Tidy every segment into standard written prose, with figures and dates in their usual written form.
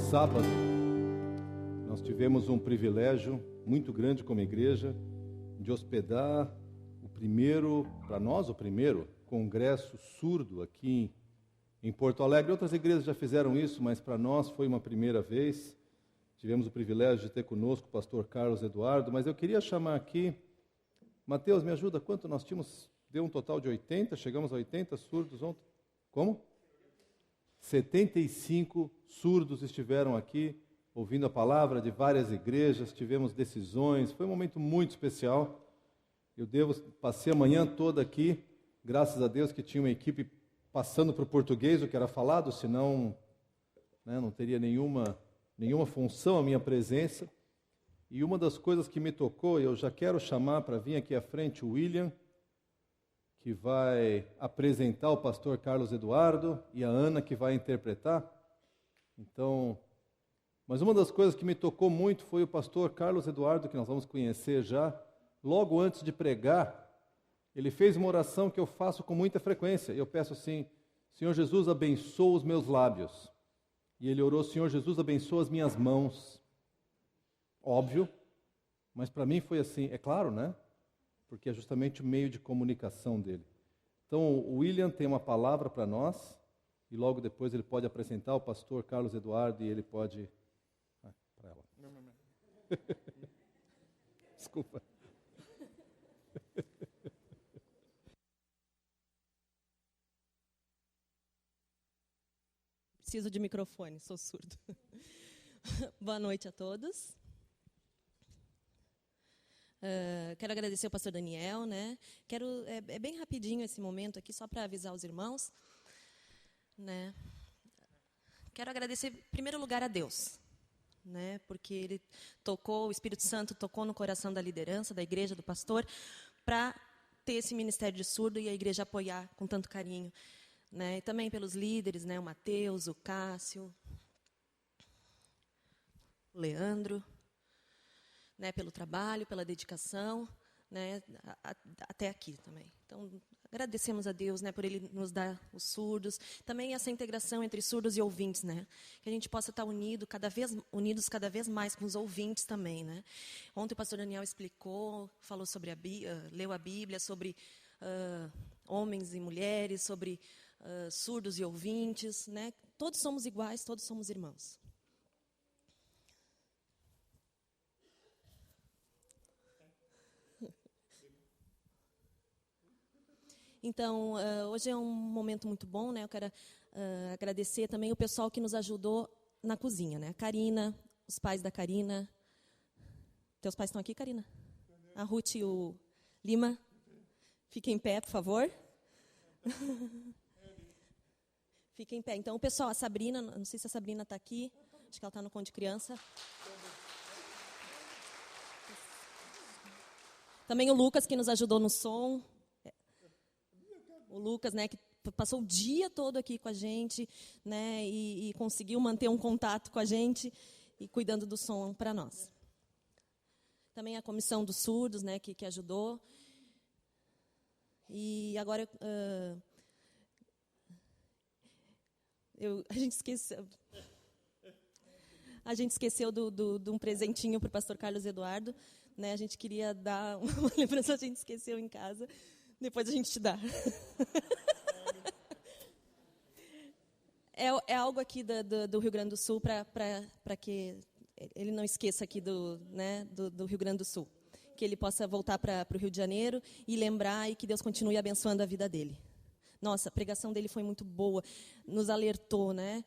sábado, nós tivemos um privilégio muito grande como igreja de hospedar para nós, o primeiro congresso surdo aqui em Porto Alegre. Outras igrejas já fizeram isso, mas para nós foi uma primeira vez. Tivemos o privilégio de ter conosco o pastor Carlos Eduardo, mas eu queria chamar aqui, Mateus, me ajuda, quanto nós tínhamos? Deu um total de 80, chegamos a 80 surdos ontem. Como? 75 surdos estiveram aqui, ouvindo a palavra de várias igrejas, tivemos decisões, foi um momento muito especial. Passei a manhã toda aqui, graças a Deus que tinha uma equipe passando para o português o que era falado, senão não teria nenhuma função a minha presença. E uma das coisas que me tocou, eu já quero chamar para vir aqui à frente o William, que vai apresentar o pastor Carlos Eduardo, e a Ana, que vai interpretar. Então, mas uma das coisas que me tocou muito foi o pastor Carlos Eduardo, que nós vamos conhecer já. Logo antes de pregar, ele fez uma oração que eu faço com muita frequência. Eu peço assim: Senhor Jesus, abençoa os meus lábios. E ele orou: Senhor Jesus, abençoa as minhas mãos. Óbvio, mas para mim foi assim, é claro, né? Porque é justamente o meio de comunicação dele. Então, o William tem uma palavra para nós, e logo depois ele pode apresentar o pastor Carlos Eduardo, e ele pode... para ela. Não. Desculpa. Preciso de microfone, sou surdo. Boa noite a todos. Quero agradecer ao pastor Daniel, né? É bem rapidinho esse momento aqui, só para avisar os irmãos, né? Quero agradecer, em primeiro lugar, a Deus, né? Porque o Espírito Santo tocou no coração da liderança, da igreja, do pastor, para ter esse ministério de surdo e a igreja apoiar com tanto carinho, né? E também pelos líderes, né? O Mateus, o Cássio, o Leandro, né, pelo trabalho, pela dedicação, né, até aqui também. Então, agradecemos a Deus, né, por Ele nos dar os surdos. Também essa integração entre surdos e ouvintes, né, que a gente possa estar unidos cada vez mais com os ouvintes também, né. Ontem o pastor Daniel explicou, falou sobre leu a Bíblia, sobre homens e mulheres, sobre surdos e ouvintes, né. Todos somos iguais, todos somos irmãos. Então, hoje é um momento muito bom, né? Eu quero agradecer também o pessoal que nos ajudou na cozinha, né? A Karina, os pais da Karina. Teus pais estão aqui, Karina? A Ruth e o Lima. Fiquem em pé, por favor. Fiquem em pé. Então, o pessoal, a Sabrina, não sei se a Sabrina está aqui. Acho que ela está no Conde Criança. Também o Lucas, que nos ajudou no som. O Lucas, né, que passou o dia todo aqui com a gente, né, e conseguiu manter um contato com a gente e cuidando do som para nós. Também a comissão dos surdos, né, que ajudou. E agora a gente esqueceu de um presentinho para o pastor Carlos Eduardo, né? A gente queria dar uma lembrança, a gente esqueceu em casa. Depois a gente te dá. É algo aqui do Rio Grande do Sul para que ele não esqueça aqui do Rio Grande do Sul. Que ele possa voltar para o Rio de Janeiro e lembrar, e que Deus continue abençoando a vida dele. Nossa, a pregação dele foi muito boa, nos alertou, né?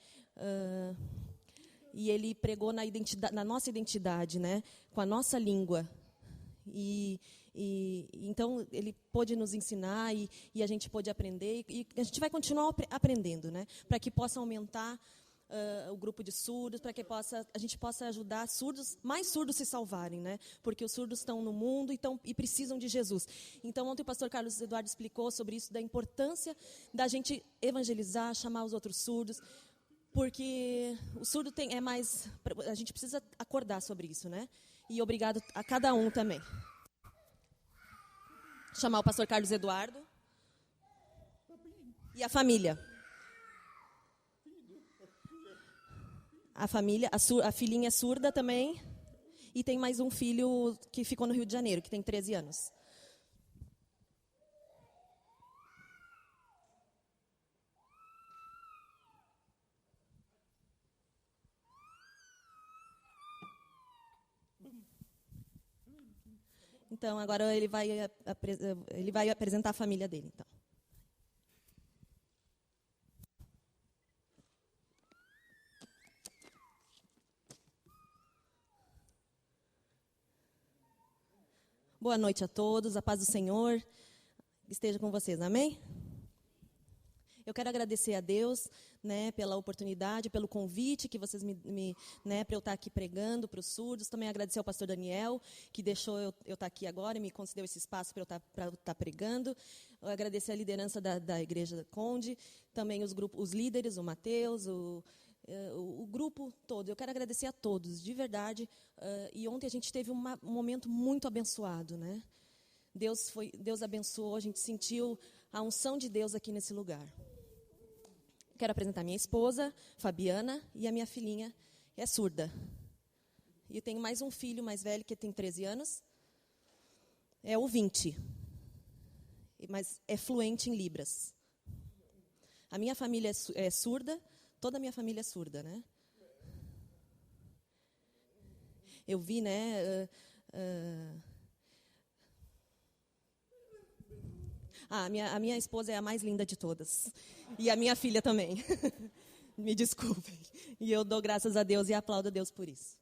E ele pregou na nossa identidade, né? Com a nossa língua. E então ele pôde nos ensinar e a gente pôde aprender, e a gente vai continuar aprendendo, né? Para que possa aumentar o grupo de surdos, para que a gente possa ajudar mais surdos se salvarem, né? Porque os surdos estão no mundo e precisam de Jesus. Então ontem o pastor Carlos Eduardo explicou sobre isso, da importância da gente evangelizar, chamar os outros surdos, porque o surdo a gente precisa acordar sobre isso, né? E obrigado a cada um também. Chamar o pastor Carlos Eduardo e a família. a filhinha é surda também. E tem mais um filho que ficou no Rio de Janeiro, que tem 13 anos. Então, agora ele vai apresentar a família dele. Então. Boa noite a todos, a paz do Senhor esteja com vocês, amém? Eu quero agradecer a Deus, né, pela oportunidade, pelo convite que vocês né, para eu estar aqui pregando para os surdos. Também agradecer ao pastor Daniel, que deixou eu estar aqui agora e me concedeu esse espaço para eu estar pregando. Eu agradecer a liderança da Igreja Conde, também os líderes, o Mateus, o grupo todo. Eu quero agradecer a todos, de verdade. E ontem a gente teve um momento muito abençoado, né? Deus abençoou, a gente sentiu a unção de Deus aqui nesse lugar. Quero apresentar minha esposa, Fabiana, e a minha filhinha, é surda. E eu tenho mais um filho mais velho, que tem 13 anos, é ouvinte, mas é fluente em Libras. A minha família é surda, toda a minha família é surda, né? Eu vi, né... a minha esposa é a mais linda de todas. E a minha filha também. Me desculpem. E eu dou graças a Deus e aplaudo a Deus por isso.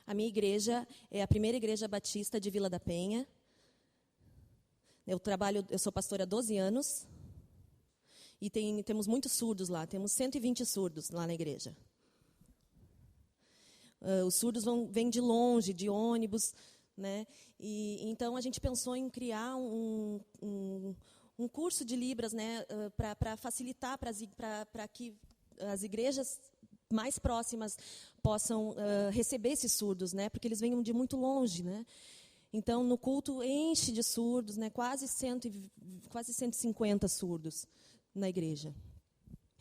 A minha igreja é a primeira igreja batista de Vila da Penha. Eu sou pastora há 12 anos. E temos muitos surdos lá, temos 120 surdos lá na igreja. Os surdos vêm de longe, de ônibus, né? E então a gente pensou em criar um curso de Libras, né, para facilitar para que as igrejas mais próximas possam receber esses surdos, né? Porque eles vêm de muito longe, né? Então, no culto enche de surdos, né? Quase 150 surdos na igreja.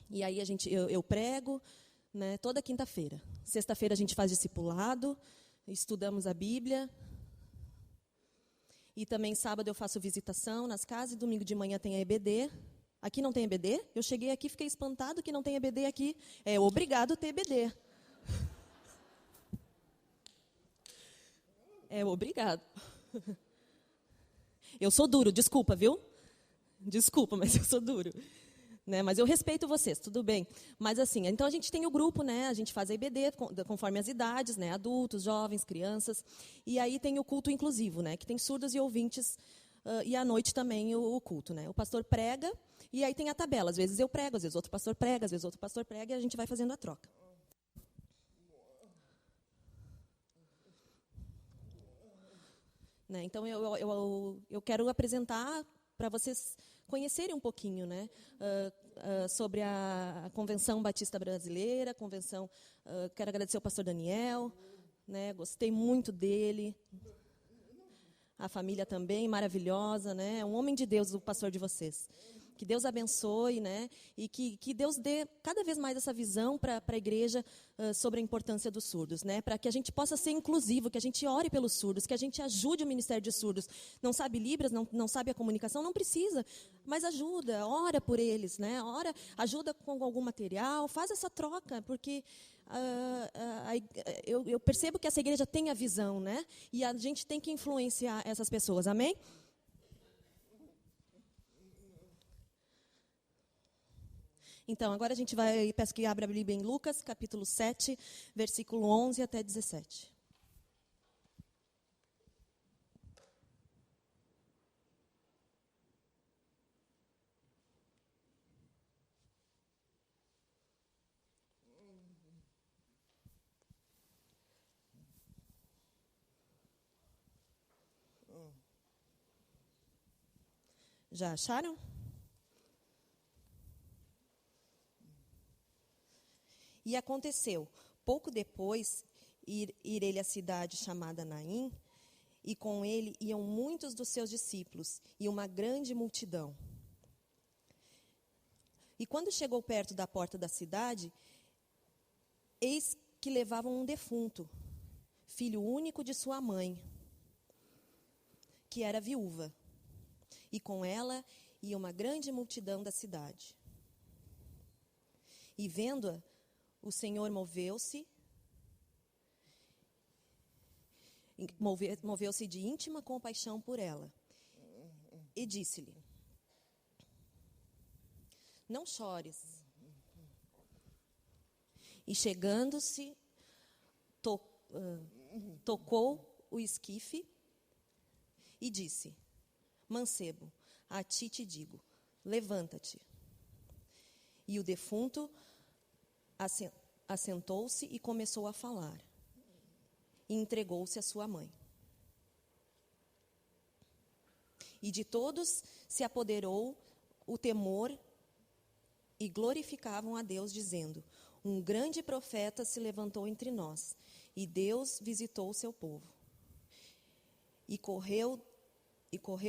E aí eu prego, né, toda quinta-feira. Sexta-feira a gente faz discipulado, estudamos a Bíblia. E também sábado eu faço visitação nas casas e domingo de manhã tem a EBD. Aqui não tem EBD? Eu cheguei aqui e fiquei espantado que não tem EBD aqui. É obrigado a ter EBD. É obrigado. Eu sou duro, desculpa, viu? Desculpa, mas eu sou duro. Né? Mas eu respeito vocês, tudo bem. Mas assim, então a gente tem o grupo, né? A gente faz a EBD conforme as idades, né? Adultos, jovens, crianças. E aí tem o culto inclusivo, né? Que tem surdos e ouvintes. E à noite também o culto, né? O pastor prega e aí tem a tabela. Às vezes eu prego, às vezes outro pastor prega, às vezes outro pastor prega e a gente vai fazendo a troca. Né? Então eu quero apresentar para vocês conhecerem um pouquinho, né, sobre a Convenção Batista Brasileira, convenção. Quero agradecer ao pastor Daniel, né? Gostei muito dele. A família também, maravilhosa, né? É um homem de Deus, o pastor de vocês. Que Deus abençoe, né? E que Deus dê cada vez mais essa visão para a igreja sobre a importância dos surdos, né? Para que a gente possa ser inclusivo, que a gente ore pelos surdos, que a gente ajude o Ministério de Surdos. Não sabe Libras, não sabe a comunicação, não precisa, mas ajuda, ora por eles, né? Ora, ajuda com algum material, faz essa troca, porque eu percebo que essa igreja tem a visão, né? E a gente tem que influenciar essas pessoas, amém? Então, agora a gente vai, peço que abra a Bíblia em Lucas, capítulo 7, versículo 11 até 17. Já acharam? E aconteceu, pouco depois, ir ele à cidade chamada Naim, e com ele iam muitos dos seus discípulos e uma grande multidão. E quando chegou perto da porta da cidade, eis que levavam um defunto, filho único de sua mãe, que era viúva. E com ela ia uma grande multidão da cidade. E vendo-a, o Senhor moveu-se de íntima compaixão por ela. E disse-lhe: não chores. E chegando-se, tocou o esquife e disse: mancebo, a ti te digo, levanta-te. E o defunto assentou-se e começou a falar. E entregou-se à sua mãe. E de todos se apoderou o temor e glorificavam a Deus, dizendo: um grande profeta se levantou entre nós, e Deus visitou o seu povo. E correu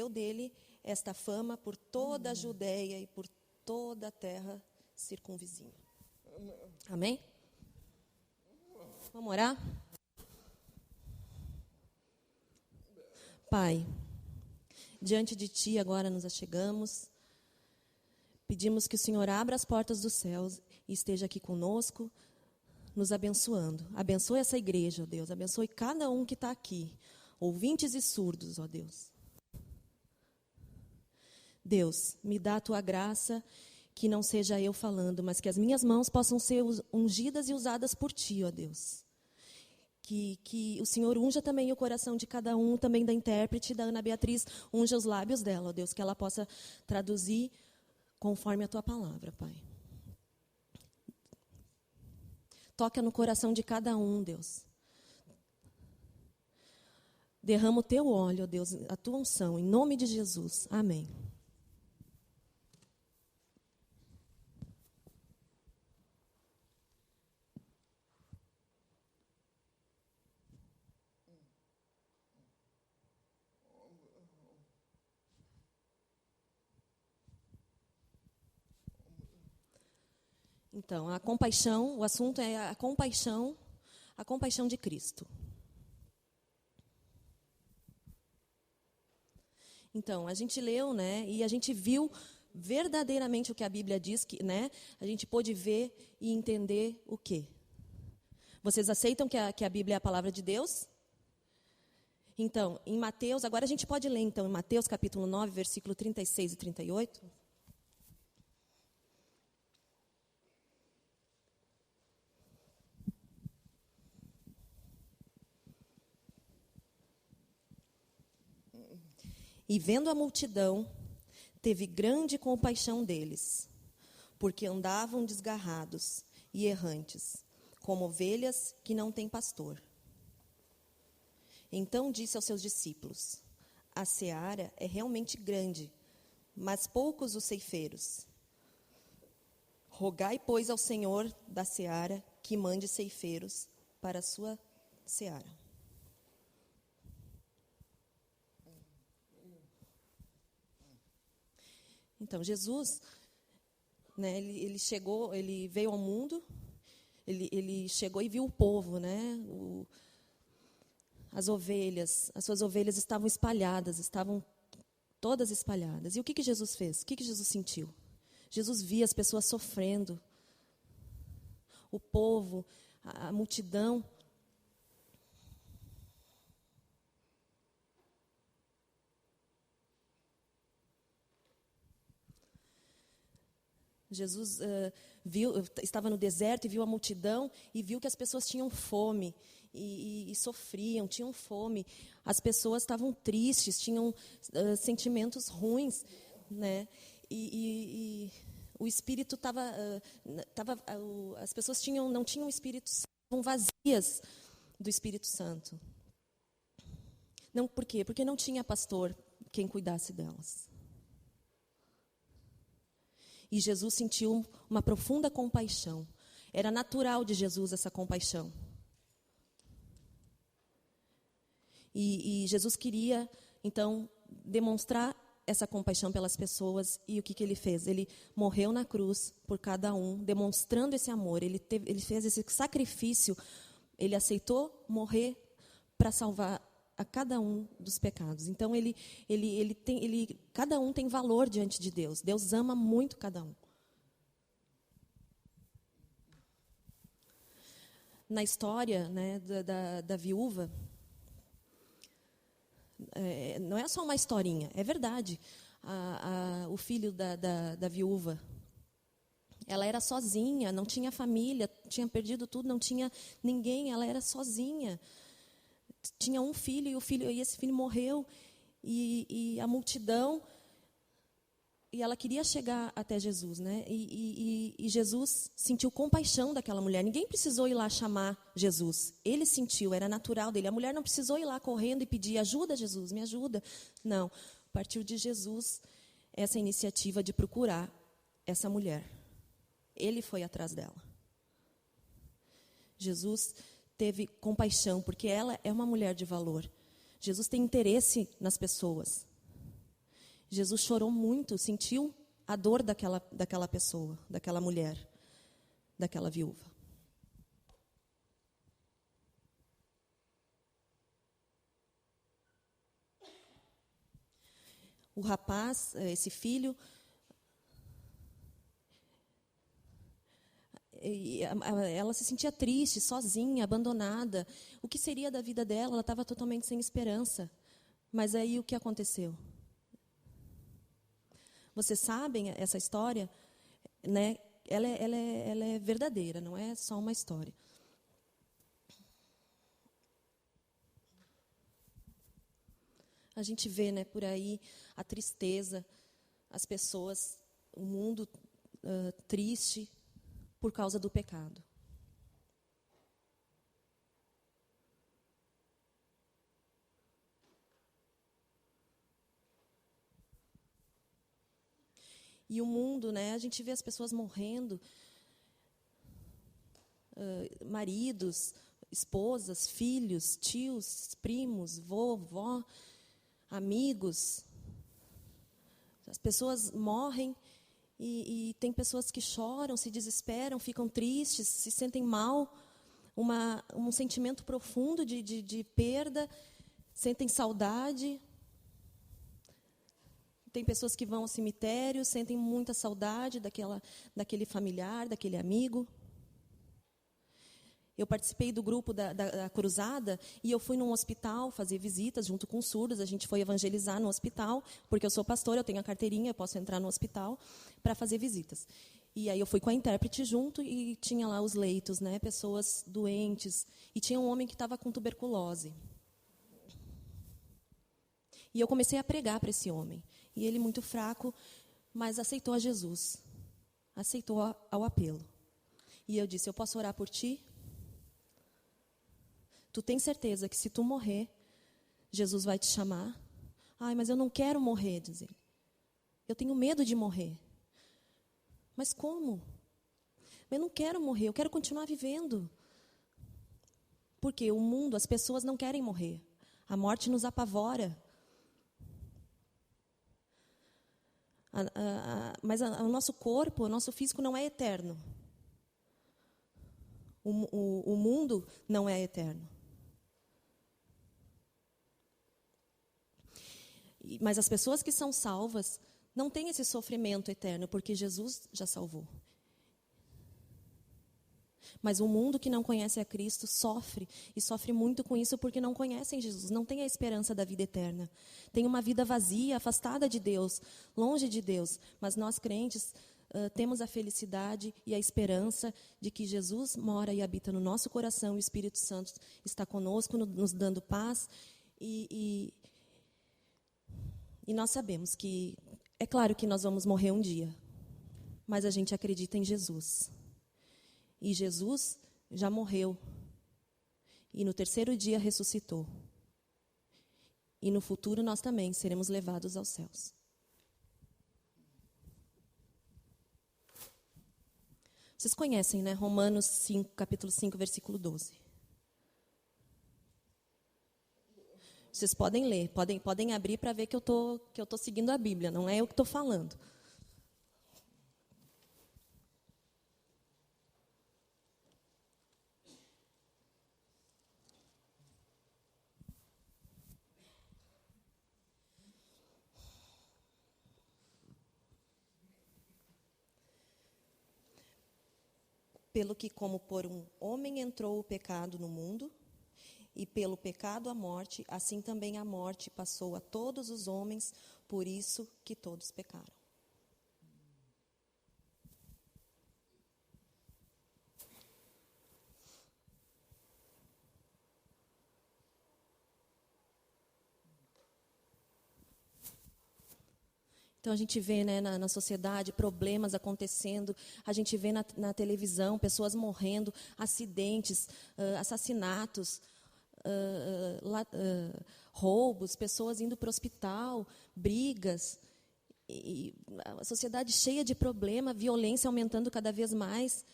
dele esta fama por toda a Judéia e por toda a terra circunvizinha. Amém? Vamos orar? Pai, diante de Ti agora nos achegamos. Pedimos que o Senhor abra as portas dos céus e esteja aqui conosco, nos abençoando. Abençoe essa igreja, ó Deus. Abençoe cada um que está aqui, ouvintes e surdos, ó Deus. Deus, me dá a Tua graça, que não seja eu falando, mas que as minhas mãos possam ser ungidas e usadas por Ti, ó Deus. Que o Senhor unja também o coração de cada um, também da intérprete, da Ana Beatriz, unja os lábios dela, ó Deus, que ela possa traduzir conforme a Tua palavra, Pai. Toca no coração de cada um, Deus. Derrama o Teu óleo, ó Deus, a Tua unção, em nome de Jesus. Amém. Então, a compaixão, o assunto é a compaixão de Cristo. Então, a gente leu, né, e a gente viu verdadeiramente o que a Bíblia diz, que, né, a gente pôde ver e entender o quê? Vocês aceitam que a Bíblia é a palavra de Deus? Então, em Mateus, agora a gente pode ler, então, em Mateus capítulo 9, versículo 36 e 38. E vendo a multidão, teve grande compaixão deles, porque andavam desgarrados e errantes, como ovelhas que não têm pastor. Então disse aos seus discípulos: a seara é realmente grande, mas poucos os ceifeiros. Rogai, pois, ao Senhor da seara que mande ceifeiros para a sua seara. Então, Jesus, né, ele chegou, ele veio ao mundo, ele chegou e viu o povo, né, as suas ovelhas estavam espalhadas, estavam todas espalhadas. E o que Jesus fez? O que Jesus sentiu? Jesus via as pessoas sofrendo, o povo, a multidão. Jesus estava no deserto e viu a multidão e viu que as pessoas tinham fome e sofriam, tinham fome. As pessoas estavam tristes, tinham sentimentos ruins, né? E o espírito estava, as pessoas não tinham o Espírito Santo, estavam vazias do Espírito Santo. Não, por quê? Porque não tinha pastor quem cuidasse delas. E Jesus sentiu uma profunda compaixão. Era natural de Jesus essa compaixão. E Jesus queria, então, demonstrar essa compaixão pelas pessoas. E o que ele fez? Ele morreu na cruz por cada um, demonstrando esse amor. Ele fez esse sacrifício. Ele aceitou morrer para salvar a cada um dos pecados. Então, cada um tem valor diante de Deus. Deus ama muito cada um. Na história, né, da viúva, não é só uma historinha, é verdade. O filho da viúva, ela era sozinha, não tinha família, tinha perdido tudo, não tinha ninguém, ela era sozinha. Tinha um filho e esse filho morreu. E a multidão, e ela queria chegar até Jesus, né? E Jesus sentiu compaixão daquela mulher. Ninguém precisou ir lá chamar Jesus. Ele sentiu, era natural dele. A mulher não precisou ir lá correndo e pedir: ajuda, Jesus, me ajuda. Não, partiu de Jesus essa iniciativa de procurar essa mulher. Ele foi atrás dela. Jesus teve compaixão, porque ela é uma mulher de valor. Jesus tem interesse nas pessoas. Jesus chorou muito, sentiu a dor daquela pessoa, daquela mulher, daquela viúva. O rapaz, esse filho, ela se sentia triste, sozinha, abandonada. O que seria da vida dela? Ela estava totalmente sem esperança. Mas aí o que aconteceu? Vocês sabem essa história, né? Ela é verdadeira, não é só uma história. A gente vê, né, por aí a tristeza, as pessoas, o mundo triste por causa do pecado. E o mundo, né, a gente vê as pessoas morrendo, maridos, esposas, filhos, tios, primos, vovó, amigos. As pessoas morrem e tem pessoas que choram, se desesperam, ficam tristes, se sentem mal, um sentimento profundo de perda, sentem saudade. Tem pessoas que vão ao cemitério, sentem muita saudade daquele familiar, daquele amigo. Eu participei do grupo da Cruzada e eu fui num hospital fazer visitas junto com surdos. A gente foi evangelizar no hospital, porque eu sou pastora, eu tenho a carteirinha, eu posso entrar no hospital para fazer visitas. E aí eu fui com a intérprete junto e tinha lá os leitos, né, pessoas doentes. E tinha um homem que estava com tuberculose. E eu comecei a pregar para esse homem. E ele, muito fraco, mas aceitou a Jesus. Aceitou ao apelo. E eu disse: eu posso orar por ti? Tu tens certeza que se tu morrer, Jesus vai te chamar? Ai, mas eu não quero morrer, diz ele. Eu tenho medo de morrer. Mas como? Eu não quero morrer, eu quero continuar vivendo. Porque o mundo, as pessoas não querem morrer. A morte nos apavora. Mas o nosso corpo, o nosso físico não é eterno. O mundo não é eterno. Mas as pessoas que são salvas não têm esse sofrimento eterno, porque Jesus já salvou. Mas o mundo que não conhece a Cristo sofre, e sofre muito com isso porque não conhecem Jesus, não tem a esperança da vida eterna. Tem uma vida vazia, afastada de Deus, longe de Deus. Mas nós crentes temos a felicidade e a esperança de que Jesus mora e habita no nosso coração, e o Espírito Santo está conosco, nos dando paz. E nós sabemos que, é claro que nós vamos morrer um dia, mas a gente acredita em Jesus. E Jesus já morreu. E no terceiro dia ressuscitou. E no futuro nós também seremos levados aos céus. Vocês conhecem, né? Romanos 5, capítulo 5, versículo 12. Vocês podem ler, podem abrir para ver que eu tô seguindo a Bíblia, não é eu que estou falando. Pelo que, como por um homem entrou o pecado no mundo, e pelo pecado a morte, assim também a morte passou a todos os homens, por isso que todos pecaram. Então, a gente vê, né, na sociedade problemas acontecendo, a gente vê na televisão pessoas morrendo, acidentes, assassinatos, roubos, pessoas indo para o hospital, brigas. E a sociedade cheia de problema, violência aumentando cada vez mais.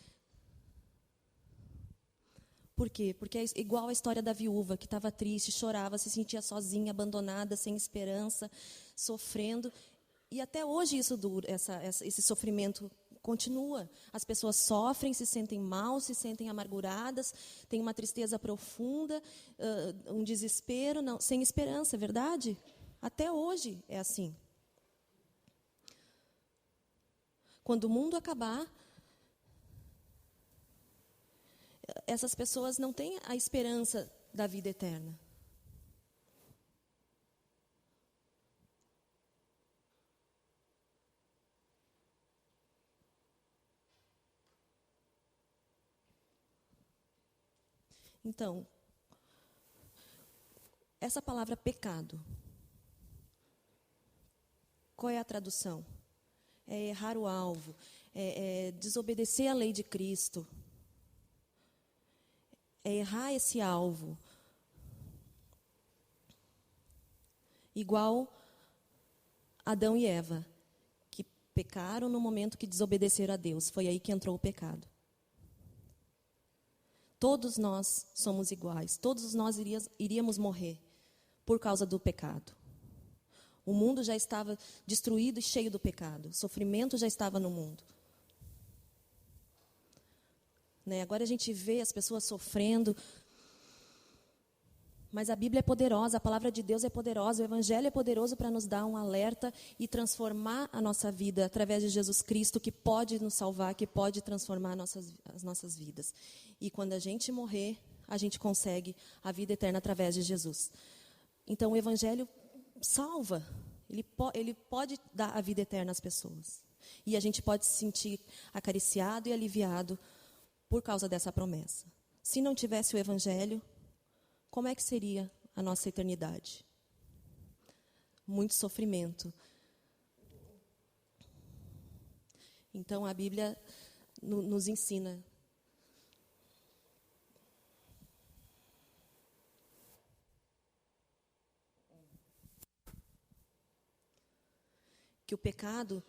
Por quê? Porque é igual a história da viúva, que estava triste, chorava, se sentia sozinha, abandonada, sem esperança, sofrendo. E até hoje isso dura, esse sofrimento continua. As pessoas sofrem, se sentem mal, se sentem amarguradas, têm uma tristeza profunda, um desespero, sem esperança, é verdade? Até hoje é assim. Quando o mundo acabar, essas pessoas não têm a esperança da vida eterna. Então, essa palavra pecado, qual é a tradução? É errar o alvo, é desobedecer a lei de Cristo, é errar esse alvo. Igual Adão e Eva, que pecaram no momento que desobedeceram a Deus. Foi aí que entrou o pecado. Todos nós somos iguais, todos nós iríamos morrer por causa do pecado. O mundo já estava destruído e cheio do pecado, o sofrimento já estava no mundo. Né? Agora a gente vê as pessoas sofrendo, mas a Bíblia é poderosa, a palavra de Deus é poderosa, o Evangelho é poderoso para nos dar um alerta e transformar a nossa vida através de Jesus Cristo, que pode nos salvar, que pode transformar as nossas vidas. E quando a gente morrer, a gente consegue a vida eterna através de Jesus. Então o Evangelho salva, ele pode dar a vida eterna às pessoas. E a gente pode se sentir acariciado e aliviado por causa dessa promessa. Se não tivesse o Evangelho, como é que seria a nossa eternidade? Muito sofrimento. Então, a Bíblia nos ensina que o pecado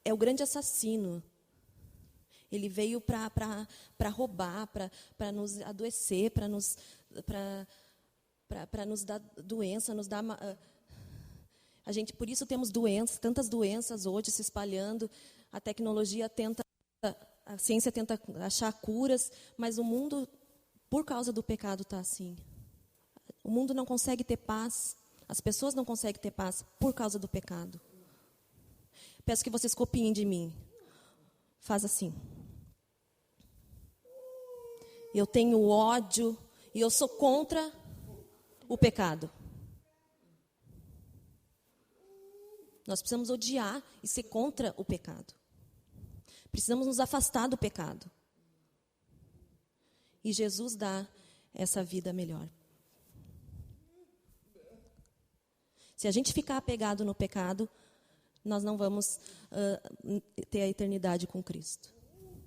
é o grande assassino. Ele veio para roubar, para nos adoecer, para nos dar doença, nos dar... por isso temos doenças, tantas doenças hoje se espalhando. A tecnologia a ciência tenta achar curas, mas o mundo, por causa do pecado, está assim. O mundo não consegue ter paz, as pessoas não conseguem ter paz por causa do pecado. Peço que vocês copiem de mim. Faz assim. Eu tenho ódio e eu sou contra o pecado. Nós precisamos odiar e ser contra o pecado. Precisamos nos afastar do pecado. E Jesus dá essa vida melhor. Se a gente ficar apegado no pecado, nós não vamos ter a eternidade com Cristo.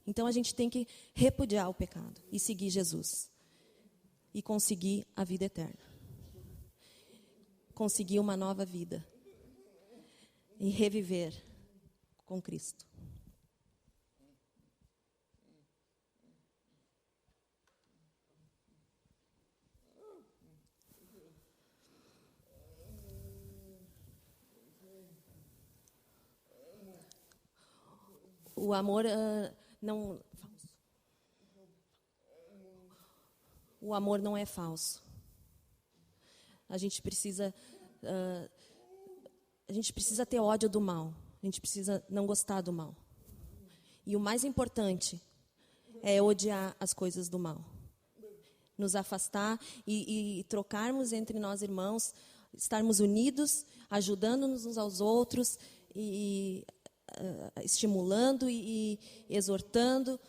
Então, a gente tem que repudiar o pecado e seguir Jesus. E conseguir a vida eterna. Conseguir uma nova vida. E reviver com Cristo. O amor não... O amor não é falso. A gente precisa ter ódio do mal. A gente precisa não gostar do mal. E o mais importante é odiar as coisas do mal. Nos afastar e trocarmos entre nós irmãos, estarmos unidos, ajudando-nos uns aos outros, estimulando e exortando,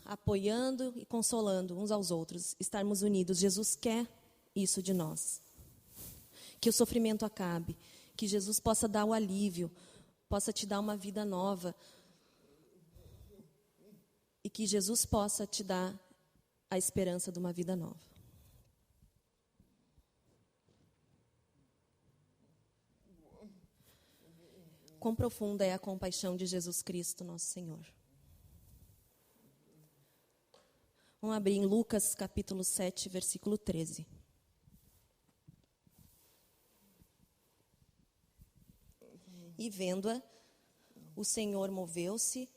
apoiando e consolando uns aos outros, estarmos unidos. Jesus quer isso de nós. Que o sofrimento acabe, que Jesus possa dar o alívio, possa te dar uma vida nova, e que Jesus possa te dar a esperança de uma vida nova. Quão profunda é a compaixão de Jesus Cristo, nosso Senhor. Vamos abrir em Lucas, capítulo 7, versículo 13. E vendo-a, o Senhor moveu-se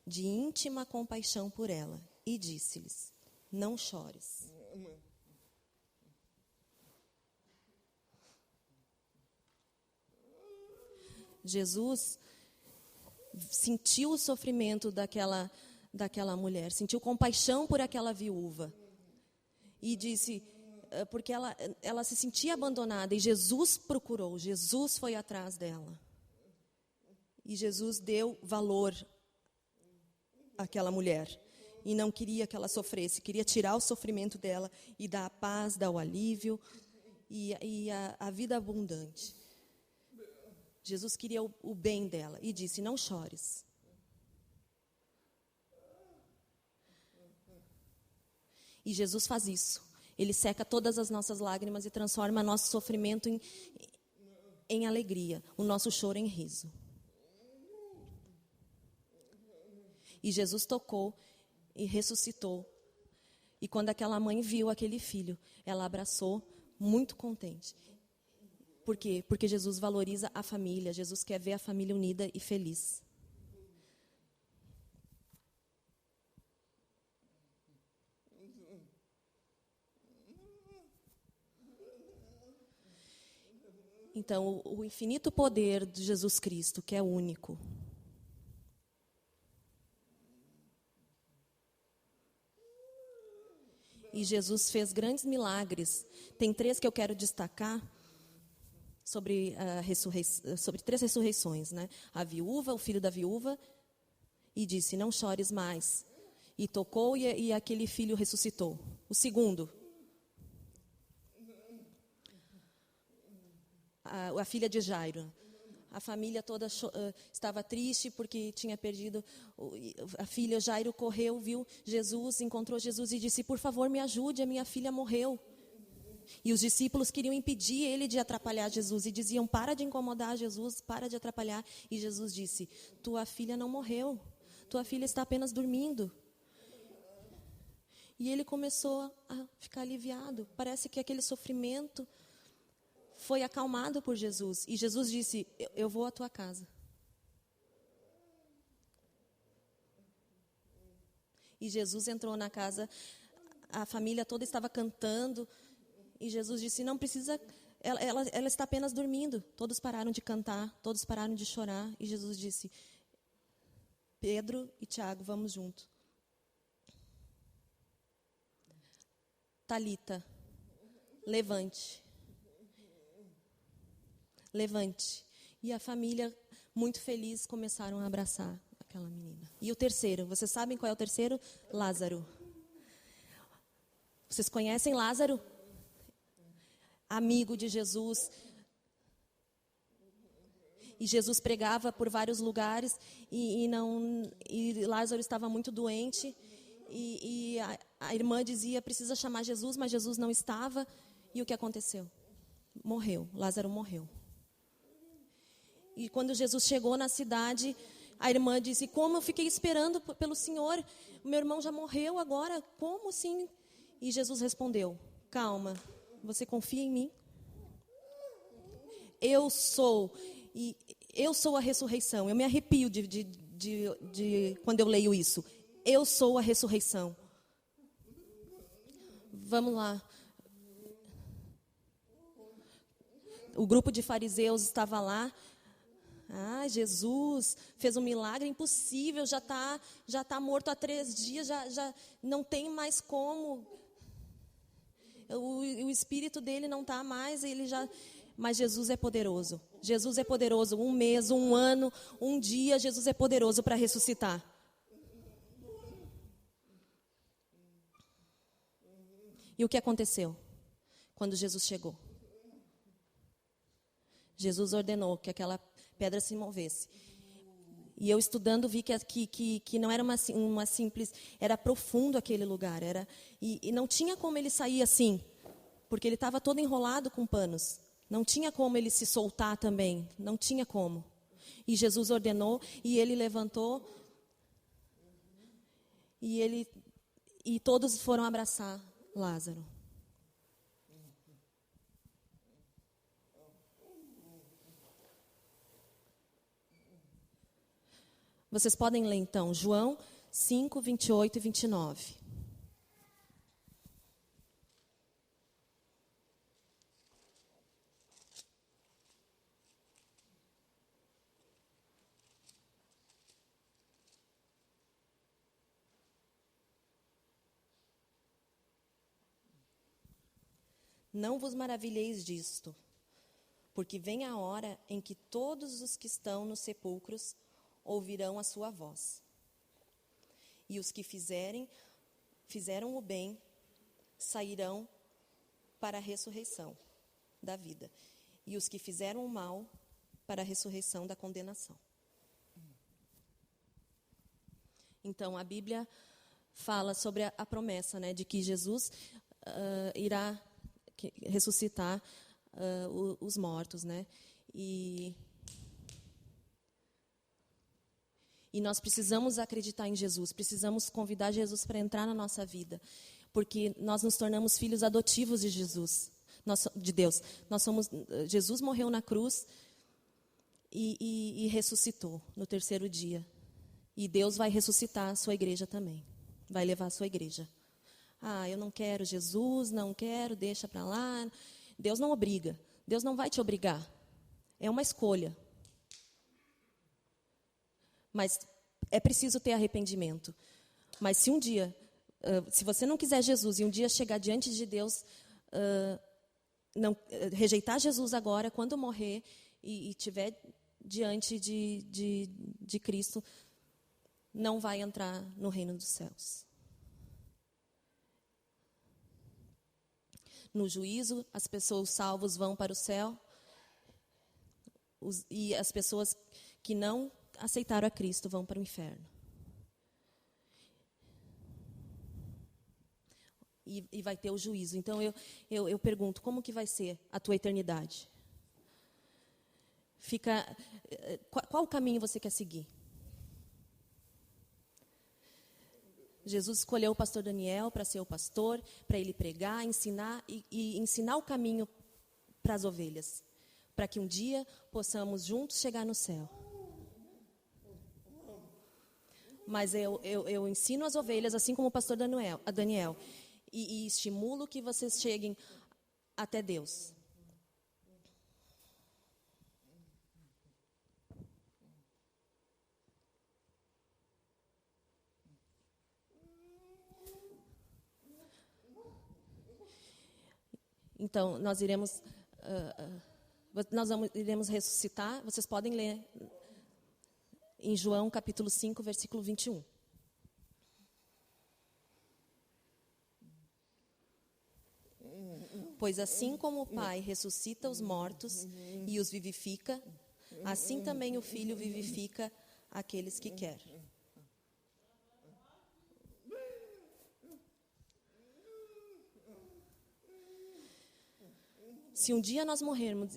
de íntima compaixão por ela e disse-lhes: não chores. Jesus sentiu o sofrimento daquela mulher, sentiu compaixão por aquela viúva. E disse, porque ela se sentia abandonada, e Jesus procurou, Jesus foi atrás dela. E Jesus deu valor àquela mulher. E não queria que ela sofresse, queria tirar o sofrimento dela e dar a paz, dar o alívio e a vida abundante. Jesus queria o bem dela e disse: não chores. E Jesus faz isso. Ele seca todas as nossas lágrimas e transforma nosso sofrimento em alegria, o nosso choro em riso. E Jesus tocou e ressuscitou. E quando aquela mãe viu aquele filho, ela abraçou, muito contente. Por quê? Porque Jesus valoriza a família. Jesus quer ver a família unida e feliz. Então, o infinito poder de Jesus Cristo, que é único. E Jesus fez grandes milagres. Tem 3 que eu quero destacar sobre 3 ressurreições, né? A viúva, o filho da viúva, e disse: não chores mais. E tocou e aquele filho ressuscitou. O segundo, a filha de Jairo. A família toda estava triste porque tinha perdido a filha. Jairo correu, viu Jesus, encontrou Jesus e disse: por favor, me ajude, a minha filha morreu. E os discípulos queriam impedir ele de atrapalhar Jesus e diziam: para de incomodar Jesus, para de atrapalhar. E Jesus disse: tua filha não morreu, tua filha está apenas dormindo. E ele começou a ficar aliviado. Parece que aquele sofrimento foi acalmado por Jesus. E Jesus disse: eu vou à tua casa. E Jesus entrou na casa, a família toda estava cantando. E Jesus disse: não precisa, ela está apenas dormindo. Todos pararam de cantar, todos pararam de chorar. E Jesus disse: Pedro e Tiago, vamos junto. Talita, levante. Levante. E a família, muito feliz, começaram a abraçar aquela menina. E o terceiro, vocês sabem qual é o terceiro? Lázaro. Vocês conhecem Lázaro? Amigo de Jesus. E Jesus pregava por vários lugares e Lázaro estava muito doente. E a irmã dizia: precisa chamar Jesus, mas Jesus não estava. E o que aconteceu? Morreu. Lázaro morreu. E quando Jesus chegou na cidade, a irmã disse: como eu fiquei esperando pelo Senhor? Meu irmão já morreu agora, como assim? E Jesus respondeu: calma, você confia em mim? Eu sou a ressurreição. Eu me arrepio de quando eu leio isso. Eu sou a ressurreição. Vamos lá. O grupo de fariseus estava lá. Ah, Jesus fez um milagre impossível, já tá morto há 3 dias, já não tem mais como. O espírito dele não está mais, mas Jesus é poderoso. Jesus é poderoso. 1 mês, 1 ano, 1 dia, Jesus é poderoso para ressuscitar. E o que aconteceu quando Jesus chegou? Jesus ordenou que aquela pedra se movesse. E eu estudando vi que não era uma simples, era profundo aquele lugar. E não tinha como ele sair assim, porque ele estava todo enrolado com panos. Não tinha como ele se soltar também, não tinha como. E Jesus ordenou e ele levantou e todos foram abraçar Lázaro. Vocês podem ler então João 5, 28 e 29. Não vos maravilheis disto, porque vem a hora em que todos os que estão nos sepulcros ouvirão a sua voz. E os que fizeram o bem, sairão para a ressurreição da vida. E os que fizeram o mal, para a ressurreição da condenação. Então, a Bíblia fala sobre a promessa, né, de que Jesus irá ressuscitar os mortos, né? E nós precisamos acreditar em Jesus, precisamos convidar Jesus para entrar na nossa vida, porque nós nos tornamos filhos adotivos de Jesus, de Deus. Jesus morreu na cruz e ressuscitou no 3º dia. E Deus vai ressuscitar a sua igreja também, vai levar a sua igreja. Ah, eu não quero Jesus, não quero, deixa para lá. Deus não obriga, Deus não vai te obrigar, é uma escolha. Mas é preciso ter arrependimento. Mas se um dia, se você não quiser Jesus e um dia chegar diante de Deus, rejeitar Jesus agora, quando morrer e estiver diante de Cristo, não vai entrar no reino dos céus. No juízo, as pessoas salvas vão para o céu e as pessoas que não aceitaram a Cristo vão para o inferno. E vai ter o juízo. Então, eu pergunto, como que vai ser a tua eternidade? Qual caminho você quer seguir? Jesus escolheu o pastor Daniel para ser o pastor, para ele pregar, ensinar e ensinar o caminho para as ovelhas, para que um dia possamos juntos chegar no céu. Mas eu ensino as ovelhas, assim como o pastor Daniel, e estimulo que vocês cheguem até Deus. Então, nós iremos ressuscitar. Vocês podem ler em João capítulo 5, versículo 21. Pois assim como o Pai ressuscita os mortos e os vivifica, assim também o Filho vivifica aqueles que quer. Se um dia nós morrermos,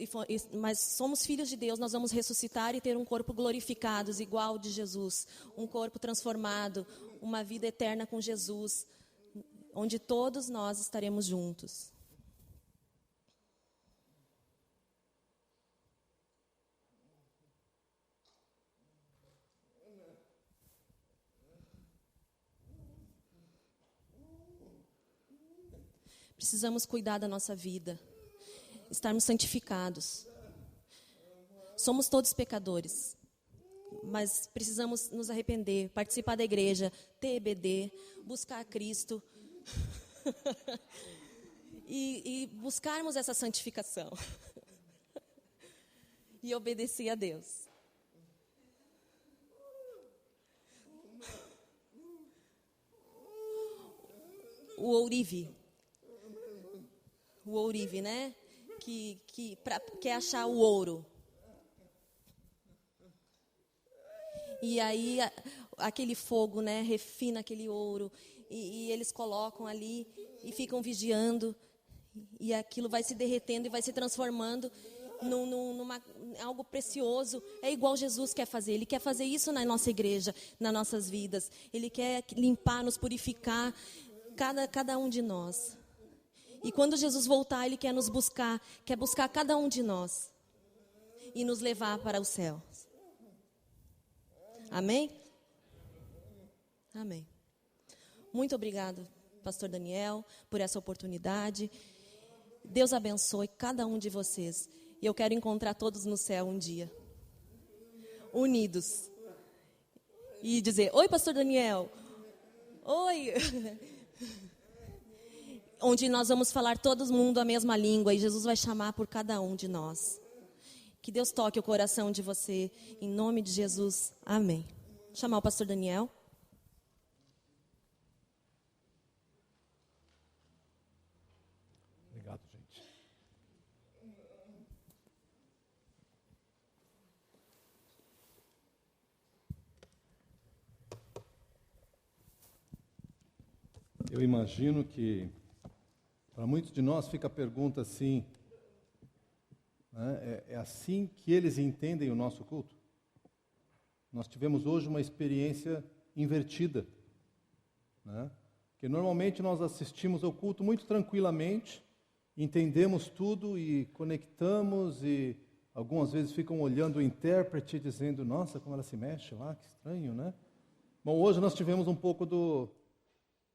mas somos filhos de Deus, nós vamos ressuscitar e ter um corpo glorificado, igual ao de Jesus. Um corpo transformado, uma vida eterna com Jesus, onde todos nós estaremos juntos. precisamos cuidar da nossa vida, estarmos santificados. Somos todos pecadores, mas precisamos nos arrepender, participar da igreja, ter EBD, buscar Cristo e buscarmos essa santificação e obedecer a Deus. O ourive, né? Que quer achar o ouro. E aí aquele fogo, né, refina aquele ouro e eles colocam ali e ficam vigiando e aquilo vai se derretendo e vai se transformando numa algo precioso. É igual Jesus quer fazer. Ele quer fazer isso na nossa igreja, nas nossas vidas. Ele quer limpar, nos purificar, cada um de nós. E quando Jesus voltar, Ele quer nos buscar, quer buscar cada um de nós e nos levar para o céu. Amém? Amém. Muito obrigado, pastor Daniel, por essa oportunidade. Deus abençoe cada um de vocês. E eu quero encontrar todos no céu um dia, unidos. E dizer, oi, pastor Daniel. Oi. Onde nós vamos falar todo mundo a mesma língua e Jesus vai chamar por cada um de nós. Que Deus toque o coração de você, em nome de Jesus. Amém. Vou chamar o pastor Daniel. Obrigado, gente. Eu imagino que para muitos de nós fica a pergunta assim, né, é assim que eles entendem o nosso culto? Nós tivemos hoje uma experiência invertida, né? Porque normalmente nós assistimos ao culto muito tranquilamente, entendemos tudo e conectamos e algumas vezes ficam olhando o intérprete dizendo, nossa, como ela se mexe lá, que estranho, né? Bom, hoje nós tivemos um pouco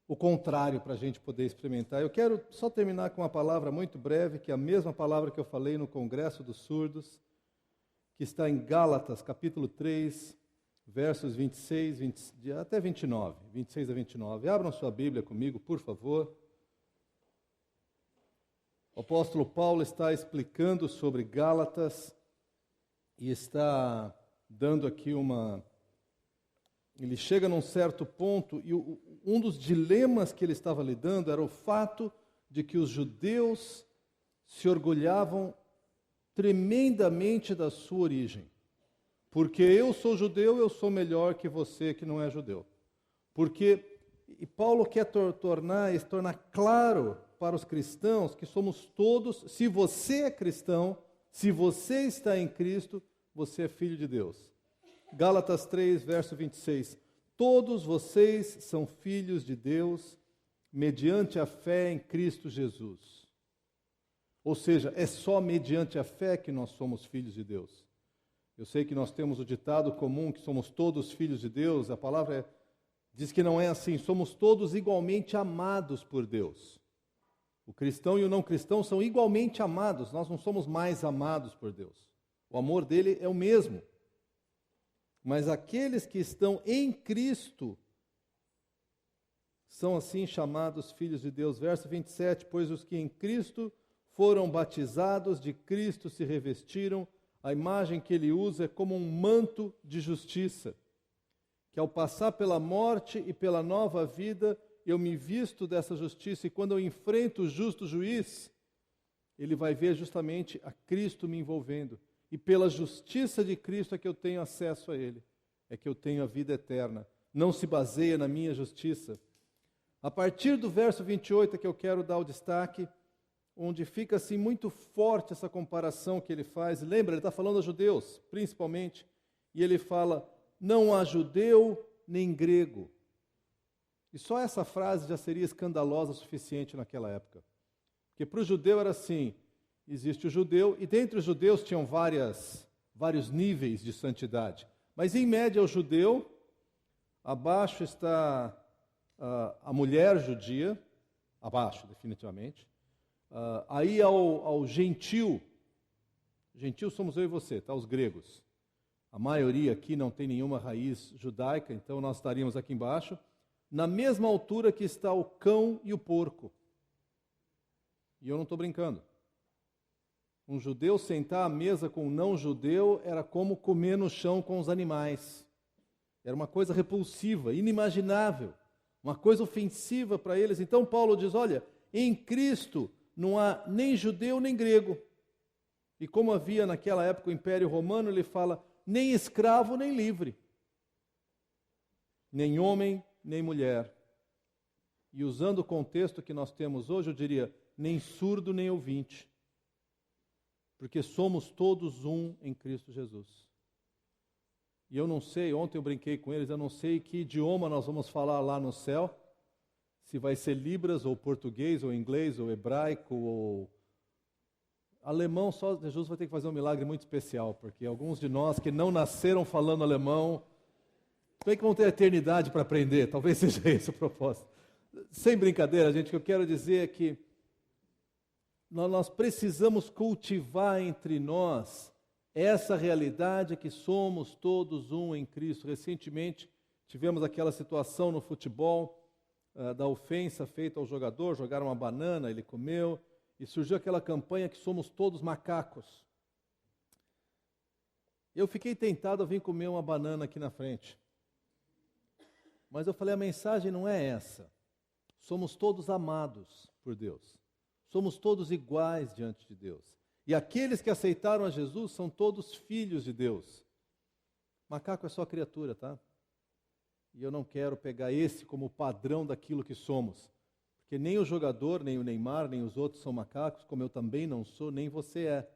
o contrário para a gente poder experimentar. Eu quero só terminar com uma palavra muito breve, que é a mesma palavra que eu falei no Congresso dos Surdos, que está em Gálatas, capítulo 3, versos 26 até 29, 26 a 29. Abram sua Bíblia comigo, por favor. O apóstolo Paulo está explicando sobre Gálatas e está dando aqui Ele chega num certo ponto e um dos dilemas que ele estava lidando era o fato de que os judeus se orgulhavam tremendamente da sua origem. Porque eu sou judeu, eu sou melhor que você que não é judeu. E Paulo quer tornar claro para os cristãos que somos todos, se você é cristão, se você está em Cristo, você é filho de Deus. Gálatas 3, verso 26. Todos vocês são filhos de Deus, mediante a fé em Cristo Jesus. Ou seja, é só mediante a fé que nós somos filhos de Deus. Eu sei que nós temos o ditado comum que somos todos filhos de Deus, a palavra diz que não é assim, somos todos igualmente amados por Deus. O cristão e o não cristão são igualmente amados, nós não somos mais amados por Deus. O amor dele é o mesmo. Mas aqueles que estão em Cristo são assim chamados filhos de Deus. Verso 27, pois os que em Cristo foram batizados, de Cristo se revestiram, a imagem que ele usa é como um manto de justiça, que ao passar pela morte e pela nova vida, eu me visto dessa justiça, e quando eu enfrento o justo juiz, ele vai ver justamente a Cristo me envolvendo. E pela justiça de Cristo é que eu tenho acesso a Ele, é que eu tenho a vida eterna. Não se baseia na minha justiça. A partir do verso 28 é que eu quero dar o destaque, onde fica assim muito forte essa comparação que ele faz. Lembra, ele está falando a judeus, principalmente, e ele fala, não há judeu nem grego. E só essa frase já seria escandalosa o suficiente naquela época. Porque para o judeu era assim, existe o judeu, e dentre os judeus tinham vários níveis de santidade. Mas, em média, o judeu, abaixo está a mulher judia, abaixo, definitivamente, aí ao gentil, gentil somos eu e você, tá? Os gregos. A maioria aqui não tem nenhuma raiz judaica, então nós estaríamos aqui embaixo, na mesma altura que está o cão e o porco. E eu não estou brincando. Um judeu sentar à mesa com um não-judeu era como comer no chão com os animais. Era uma coisa repulsiva, inimaginável, uma coisa ofensiva para eles. Então Paulo diz, olha, em Cristo não há nem judeu nem grego. E como havia naquela época o Império Romano, ele fala, nem escravo nem livre, nem homem nem mulher. E usando o contexto que nós temos hoje, eu diria, nem surdo nem ouvinte. Porque somos todos um em Cristo Jesus. E eu não sei, ontem eu brinquei com eles, eu não sei que idioma nós vamos falar lá no céu, se vai ser Libras, ou português, ou inglês, ou hebraico, ou alemão. Só Jesus vai ter que fazer um milagre muito especial, porque alguns de nós que não nasceram falando alemão, bem que vão ter a eternidade para aprender, talvez seja esse o propósito. Sem brincadeira, gente, o que eu quero dizer é que nós precisamos cultivar entre nós essa realidade que somos todos um em Cristo. Recentemente tivemos aquela situação no futebol da ofensa feita ao jogador, jogaram uma banana, ele comeu, e surgiu aquela campanha que somos todos macacos. Eu fiquei tentado a vir comer uma banana aqui na frente. Mas eu falei, a mensagem não é essa. Somos todos amados por Deus. Somos todos iguais diante de Deus. E aqueles que aceitaram a Jesus são todos filhos de Deus. Macaco é só criatura, tá? E eu não quero pegar esse como padrão daquilo que somos. Porque nem o jogador, nem o Neymar, nem os outros são macacos, como eu também não sou, nem você é.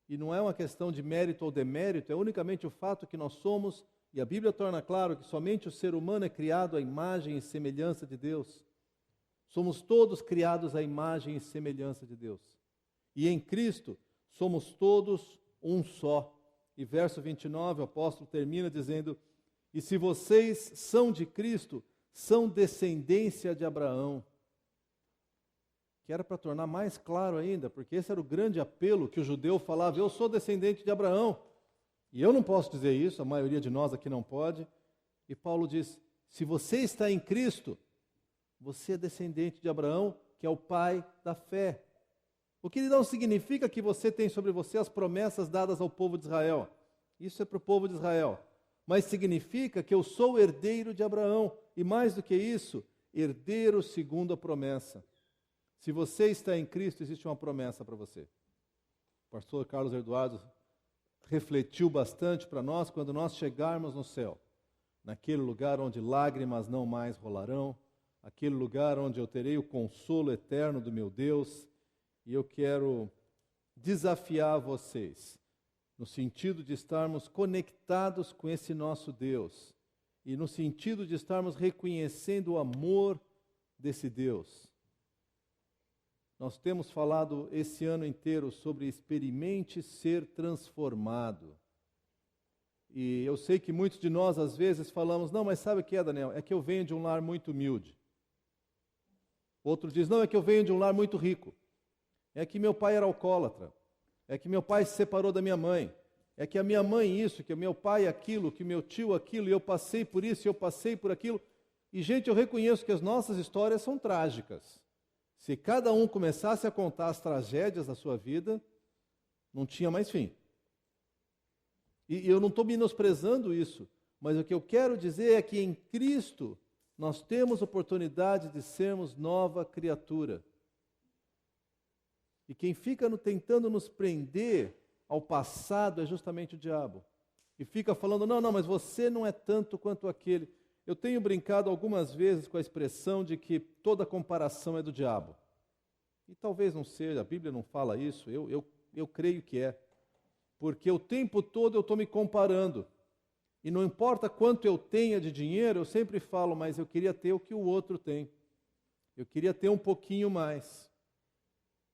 E não é uma questão de mérito ou demérito, é unicamente o fato que nós somos, e a Bíblia torna claro que somente o ser humano é criado à imagem e semelhança de Deus. Somos todos criados à imagem e semelhança de Deus. E em Cristo somos todos um só. E verso 29, o apóstolo termina dizendo, e se vocês são de Cristo, são descendência de Abraão. Que era para tornar mais claro ainda, porque esse era o grande apelo que o judeu falava, eu sou descendente de Abraão. E eu não posso dizer isso, a maioria de nós aqui não pode. E Paulo diz, se você está em Cristo, você é descendente de Abraão, que é o pai da fé. O que não significa que você tem sobre você as promessas dadas ao povo de Israel. Isso é para o povo de Israel. Mas significa que eu sou herdeiro de Abraão. E mais do que isso, herdeiro segundo a promessa. Se você está em Cristo, existe uma promessa para você. O pastor Carlos Eduardo refletiu bastante para nós quando nós chegarmos no céu. Naquele lugar onde lágrimas não mais rolarão. Aquele lugar onde eu terei o consolo eterno do meu Deus. E eu quero desafiar vocês, no sentido de estarmos conectados com esse nosso Deus, e no sentido de estarmos reconhecendo o amor desse Deus. Nós temos falado esse ano inteiro sobre experimente ser transformado. E eu sei que muitos de nós às vezes falamos, não, mas sabe o que é, Daniel? É que eu venho de um lar muito humilde. Outro diz, não, é que eu venho de um lar muito rico. É que meu pai era alcoólatra, é que meu pai se separou da minha mãe, é que a minha mãe isso, que meu pai aquilo, que meu tio aquilo, e eu passei por isso, e eu passei por aquilo. E, gente, eu reconheço que as nossas histórias são trágicas. Se cada um começasse a contar as tragédias da sua vida, não tinha mais fim. E eu não estou menosprezando isso, mas o que eu quero dizer é que em Cristo nós temos oportunidade de sermos nova criatura. E quem fica tentando nos prender ao passado é justamente o diabo. E fica falando, não, mas você não é tanto quanto aquele. Eu tenho brincado algumas vezes com a expressão de que toda comparação é do diabo. E talvez não seja, a Bíblia não fala isso, eu creio que é. Porque o tempo todo eu estou me comparando. E não importa quanto eu tenha de dinheiro, eu sempre falo, mas eu queria ter o que o outro tem. Eu queria ter um pouquinho mais.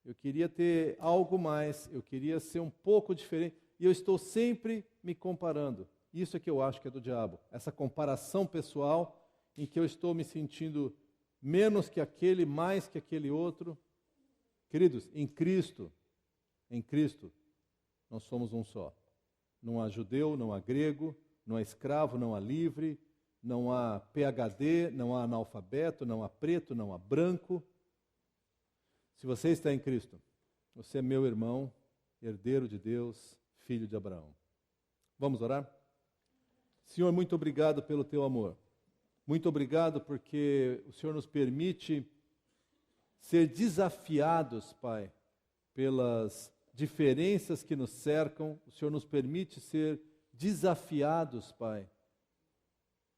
Eu queria ter algo mais, eu queria ser um pouco diferente, e eu estou sempre me comparando. Isso é que eu acho que é do diabo, essa comparação pessoal em que eu estou me sentindo menos que aquele, mais que aquele outro. Queridos, em Cristo, nós somos um só. Não há judeu, não há grego, não há escravo, não há livre, não há PhD, não há analfabeto, não há preto, não há branco. Se você está em Cristo, você é meu irmão, herdeiro de Deus, filho de Abraão. Vamos orar? Senhor, muito obrigado pelo teu amor. Muito obrigado porque o Senhor nos permite ser desafiados, Pai, pelas diferenças que nos cercam. O Senhor nos permite ser desafiados, Pai,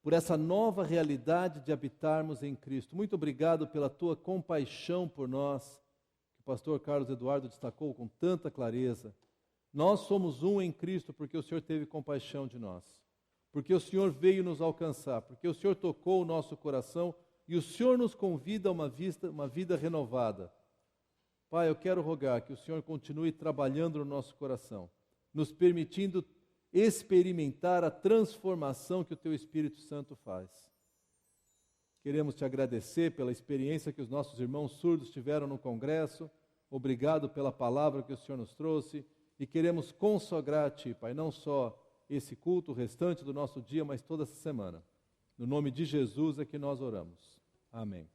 por essa nova realidade de habitarmos em Cristo. Muito obrigado pela tua compaixão por nós, que o pastor Carlos Eduardo destacou com tanta clareza. Nós somos um em Cristo porque o Senhor teve compaixão de nós, porque o Senhor veio nos alcançar, porque o Senhor tocou o nosso coração e o Senhor nos convida a uma vida renovada. Pai, eu quero rogar que o Senhor continue trabalhando no nosso coração, nos permitindo experimentar a transformação que o Teu Espírito Santo faz. Queremos Te agradecer pela experiência que os nossos irmãos surdos tiveram no congresso. Obrigado pela palavra que o Senhor nos trouxe e queremos consagrar a Ti, Pai, não só esse culto, o restante do nosso dia, mas toda essa semana. No nome de Jesus é que nós oramos. Amém.